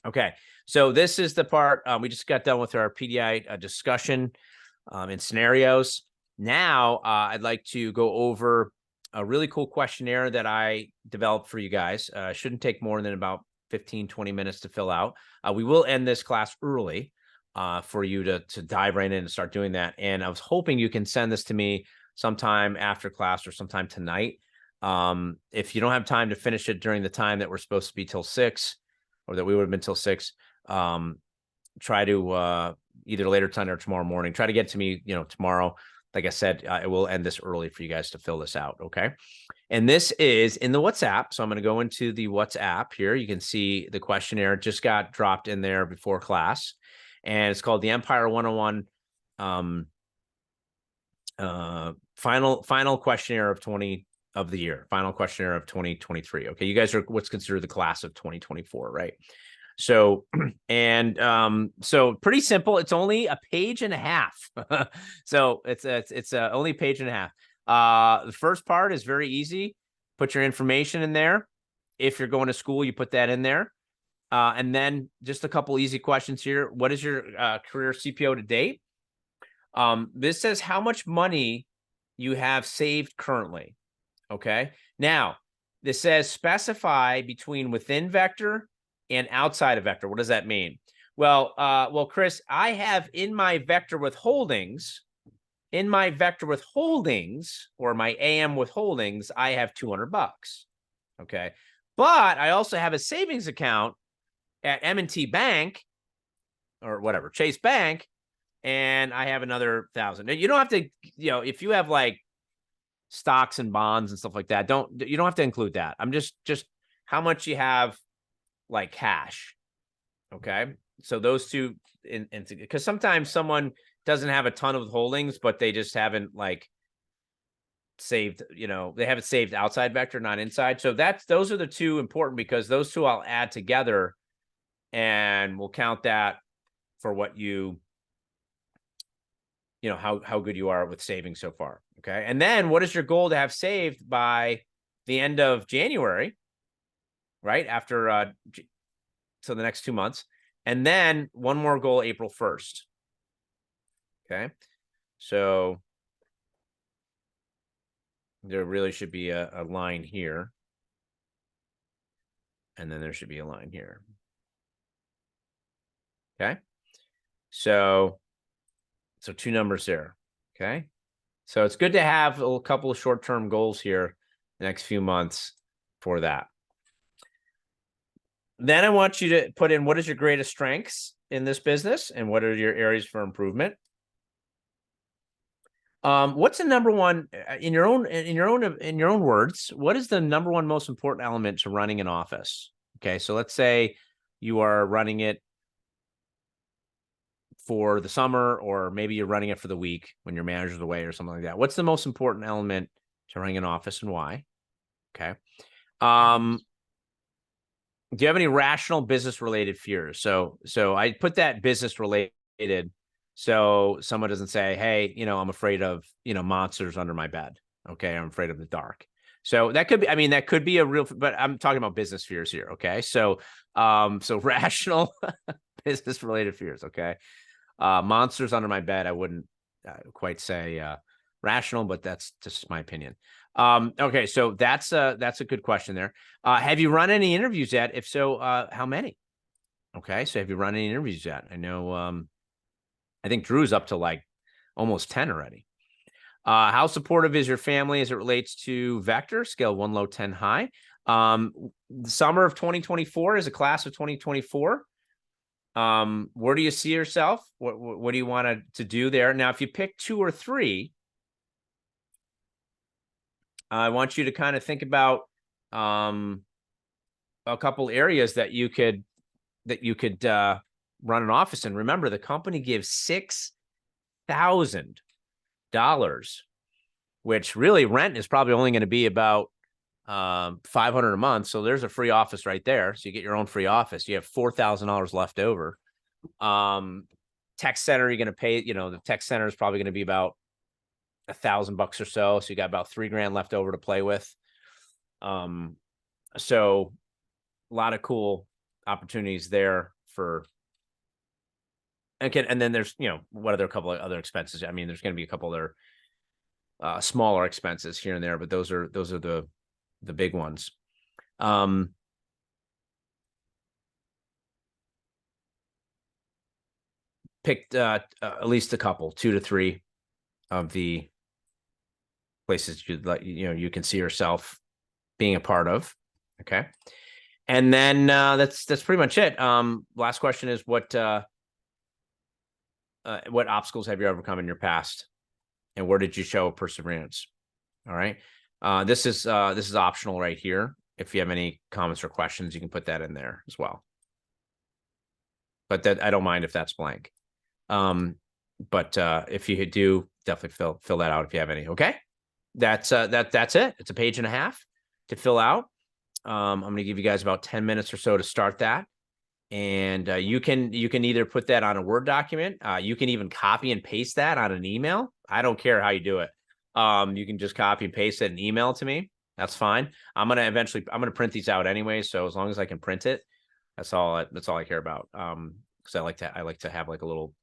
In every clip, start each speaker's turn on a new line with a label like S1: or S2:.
S1: Okay, so this is the part we just got done with our PDI discussion and scenarios. Now, I'd like to go over a really cool questionnaire that I developed for you guys. Shouldn't take more than about 15, 20 minutes to fill out. We will end this class early for you to dive right in and start doing that. And I was hoping you can send this to me sometime after class or sometime tonight. If you don't have time to finish it during the time that we're supposed to be till 6, or that we would have been till 6, try to either later tonight or tomorrow morning. Try to get to me, tomorrow. Like I said, I will end this early for you guys to fill this out, okay? And this is in the WhatsApp. So I'm going to go into the WhatsApp here. You can see the questionnaire just got dropped in there before class. And it's called the Empire 101 final questionnaire of the year, final questionnaire of 2023. Okay, you guys are what's considered the class of 2024, right? So, and so pretty simple. It's only a page and a half. So it's only a page and a half. The first part is very easy. Put your information in there. If you're going to school, you put that in there. And then just a couple easy questions here. What is your career CPO to date? This says how much money you have saved currently. Okay. Now, this says specify between within vector and outside of vector. What does that mean? Well, Chris, I have in my vector withholdings, or my AM withholdings, I have $200. Okay. But I also have a savings account at M&T Bank or whatever, Chase Bank, and I have another 1,000. You don't have to, if you have like stocks and bonds and stuff like that, you don't have to include that. I'm just how much you have like cash. Okay. So those two, because sometimes someone doesn't have a ton of holdings, but they just haven't like saved, they haven't saved outside vector, not inside. So those are the two important, because those two I'll add together and we'll count that for what how good you are with saving so far. Okay. And then what is your goal to have saved by the end of January, right? After, so the next 2 months. And then one more goal, April 1st. Okay. So there really should be a line here. And then there should be a line here. Okay. So 2 numbers there. Okay. So it's good to have a couple of short-term goals here the next few months for that. Then I want you to put in what is your greatest strengths in this business and what are your areas for improvement. What's the number one in your own words? What is the number one most important element to running an office? Okay, so let's say you are running it for the summer, or maybe you're running it for the week when your manager's away or something like that. What's the most important element to running an office and why? Okay. Do you have any rational business related fears? So I put that business related so someone doesn't say, hey, I'm afraid of, monsters under my bed. Okay. I'm afraid of the dark. So that could be, that could be a real, but I'm talking about business fears here. Okay. So rational business related fears. Okay. Monsters under my bed, I wouldn't quite say rational, but that's just my opinion. Okay, so that's a good question there. Have you run any interviews yet? If so, how many? Okay, so have you run any interviews yet? I know, I think Drew's up to like almost 10 already. How supportive is your family as it relates to vector scale 1 low, 10 high? The summer of 2024 is a class of 2024. Where do you see yourself? What do you want to do there? Now, if you pick 2 or 3, I want you to kind of think about a couple areas that you could run an office in. Remember, the company gives $6,000, which really rent is probably only going to be about $500 a month. So there's a free office right there. So you get your own free office. You have $4,000 left over. Tech center, you're going to pay, the tech center is probably going to be about $1,000 or so. So you got about $3,000 left over to play with. So a lot of cool opportunities there for. And then there's, what other couple of other expenses? I mean, there's going to be a couple other smaller expenses here and there, but those are the big ones. Picked at least a couple, 2 to 3 of the places you can see yourself being a part of. Okay. And then that's pretty much it. Last question is what obstacles have you overcome in your past, and where did you show perseverance? All right. This is optional right here. If you have any comments or questions, you can put that in there as well. But that I don't mind if that's blank. But if you do, definitely fill that out if you have any. Okay. That's it. It's a page and a half to fill out. I'm going to give you guys about 10 minutes or so to start that. And you can either put that on a Word document. You can even copy and paste that on an email. I don't care how you do it. You can just copy and paste it and email to me. That's fine. I'm going to print these out anyway. So as long as I can print it, that's all I care about. Because I like to have like a little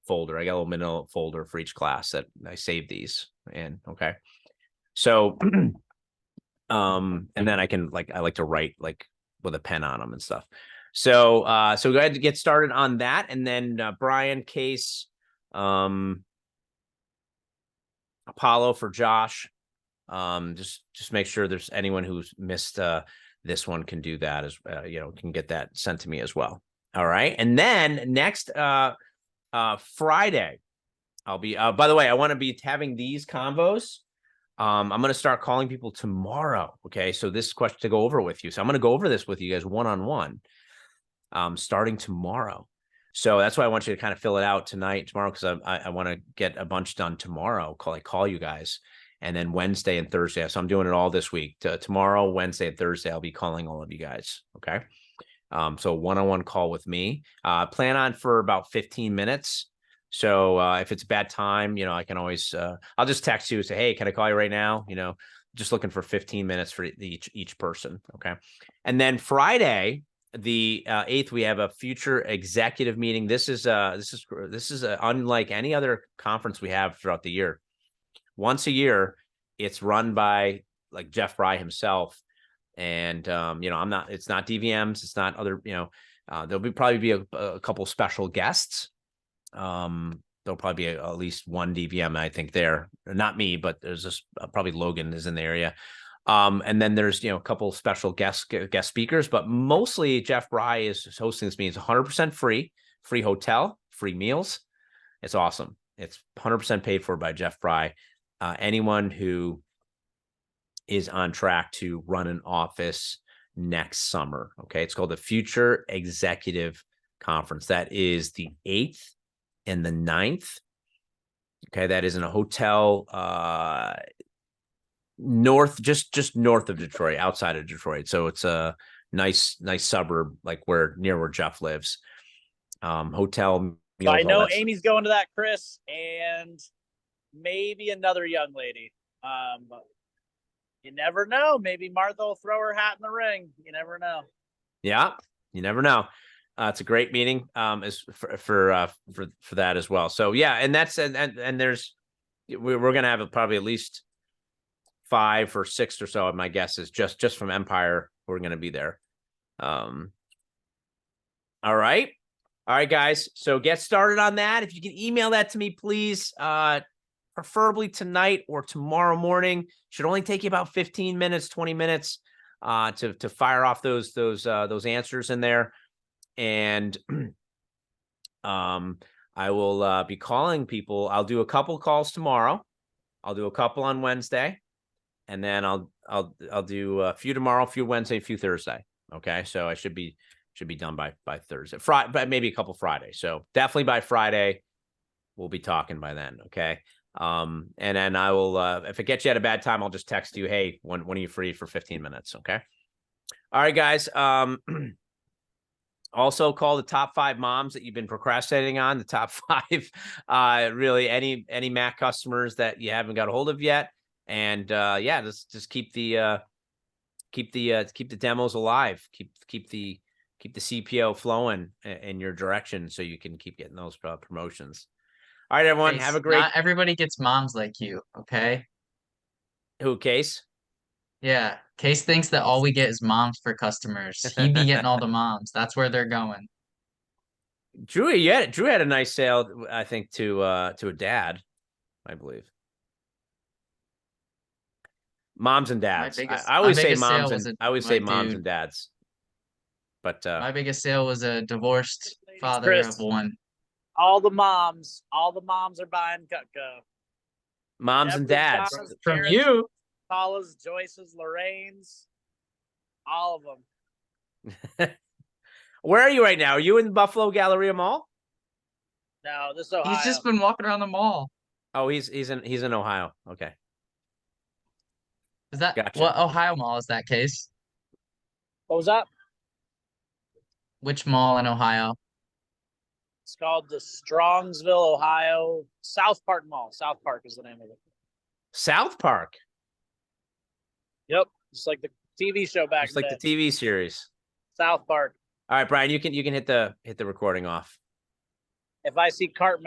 S1: folder. I got a little manila folder for each class that I save these in. Okay. So, and then I like to write like with a pen on them and stuff. So go ahead to get started on that. And then Brian, Case, Apollo for Josh. Just make sure there's anyone who's missed this one can do that as can get that sent to me as well. All right. And then next Friday, I'll be by the way, I want to be having these convos. I'm going to start calling people tomorrow. Okay. So this question to go over with you. So I'm going to go over this with you guys one-on-one. Starting tomorrow. So that's why I want you to kind of fill it out tomorrow, because I want to get a bunch done tomorrow. Call you guys, and then Wednesday and Thursday. So I'm doing it all this week. Tomorrow, Wednesday, and Thursday, I'll be calling all of you guys. Okay. So one-on-one call with me. Plan on for about 15 minutes. So if it's a bad time, I can always I'll just text you and say, hey, can I call you right now? Just looking for 15 minutes for each person. Okay. And then Friday, the 8th, we have a future executive meeting. This is unlike any other conference we have throughout the year. Once a year, it's run by like Jeff Bry himself. And, it's not DVMs. It's not other, there'll probably be a couple special guests. There'll probably be at least one DVM, I think, there. Not me, but there's just probably Logan is in the area. And then there's, a couple special guest speakers, but mostly Jeff Bry is hosting this meeting. It's 100% free hotel, free meals. It's awesome. It's 100% paid for by Jeff Bry. Anyone who is on track to run an office next summer. Okay. It's called the Future Executive Conference. That is the 8th and the 9th. Okay. That is in a hotel, just north of Detroit, outside of Detroit. So it's a nice suburb, like near where Jeff lives. Hotel.
S2: So I know Amy's going to that, Chris, and maybe another young lady. You never know. Maybe Martha will throw her hat in the ring. You never know.
S1: Yeah, you never know. It's a great meeting. Is for that as well. So yeah, and that's and there's we're gonna have probably at least 5 or 6 or so. My guess is just from Empire. We're gonna be there. All right, guys. So get started on that. If you can email that to me, please. Preferably tonight or tomorrow morning. Should only take you about 15 minutes, 20 minutes to fire off those answers in there. And I will be calling people. I'll do a couple calls tomorrow. I'll do a couple on Wednesday, and then I'll do a few tomorrow, a few Wednesday, a few Thursday. Okay, so I should be done by Thursday, Friday, but maybe a couple Friday. So definitely by Friday, we'll be talking by then. Okay. And then I will, if it gets you at a bad time, I'll just text you, hey, when are you free for 15 minutes? Okay. All right, guys. Also call the top 5 moms that you've been procrastinating on, the top 5, really any Mac customers that you haven't got a hold of yet. And, just keep the demos alive. Keep the keep the CPO flowing in your direction so you can keep getting those promotions. All right, everyone, have a great.
S3: Not everybody gets moms like you, okay?
S1: Who, Case?
S3: Yeah, Case thinks that all we get is moms for customers. He'd be getting all the moms. That's where they're going.
S1: Drew had a nice sale, I think, to a dad, I believe. Moms and dads. I always say moms and moms and dads. But
S3: my biggest sale was a divorced father
S2: Chris,
S3: of one.
S2: All the moms are buying Cutco.
S1: Moms and dads.
S3: From you.
S2: Paula's, Joyce's, Lorraine's, all of them.
S1: Where are you right now? Are you in Buffalo Galleria Mall?
S2: No, this is Ohio.
S3: He's just been walking around the mall.
S1: Oh, he's in Ohio. Okay.
S3: Is that
S1: gotcha.
S3: What Ohio mall is that, Case?
S2: What was that?
S3: Which mall in Ohio?
S2: It's called the Strongsville, Ohio South Park Mall. South Park is the name of it.
S1: South Park.
S2: Yep, it's like the TV show back.
S1: It's like the TV series.
S2: South Park.
S1: All right, Brian, you can hit the recording off.
S2: If I see Cartman